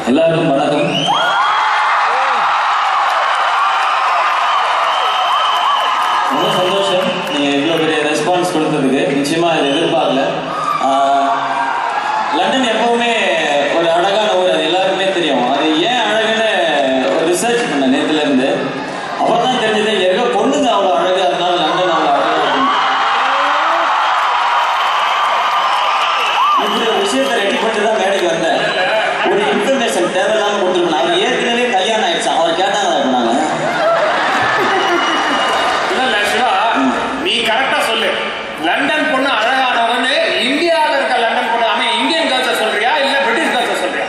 எல்லாருக்கும் வணக்கம். ரொம்ப சந்தோஷம் நீங்கள் இவ்வளோ பெரிய ரெஸ்பான்ஸ் கொடுத்ததுக்கு. நிச்சயமாக இதை எதிர்பார்க்கல. லண்டன் எப்பவுமே ஒரு அழகான ஊர், அது எல்லாருக்குமே தெரியும். அது ஏன் அழகுன்னு ஒரு ரிசர்ச் பண்ண நேரத்துலேருந்து அப்புறம் தான் தெரிஞ்சது. இங்கே இருக்க பொண்ணுங்க அவ்வளோ அழகு, அதனால லண்டன் அவ்வளோ அழகாக இருக்கும். இப்படி ஒரு விஷயத்தை ரெடி பண்ணிட்டு தான் மேடைக்கு வந்தேன். ஒரு இன்ஃபர்மேஷன் தேவையில்லாமல் கொடுத்துருக்கணும். அவர் ஏற்கனவே கல்யாணம் ஆயிடுச்சு. அவர் கேட்டாங்க நாங்கள் நீ கரெக்டா சொல்லு. லண்டன் பொண்ணு அழகானவன்னு இந்தியாவில் இருக்க லண்டன் பொண்ணு அவன் இந்தியன் கேர்ள்ஸை சொல்றியா இல்ல பிரிட்டிஷ் கேர்ள்ஸை சொல்றியா?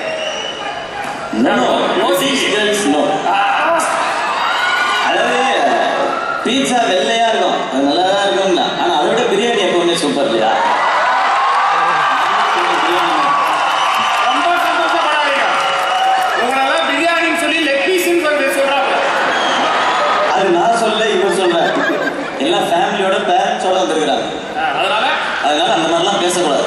அதாவது பீட்சா வெள்ளையா இருக்கும், அது நல்லா தான் இருக்கும். ஆனா அதை விட பிரியாணி எப்பவுமே சூப்பர் இல்லையா? ரொம்ப சந்தோஷப்படாதீங்க. உங்களெல்லாம் பிரியாணின்னு சொல்லி லெக் பீஸ்ன்னு சொல்றாங்க. அது நான் சொல்ல, இவர் சொல்றேன். எல்லாம் ஃபேமிலியோட பேரண்ட்ஸோட வந்துருக்கிறாங்க. அதனால அந்த மாதிரிலாம் பேசக்கூடாது.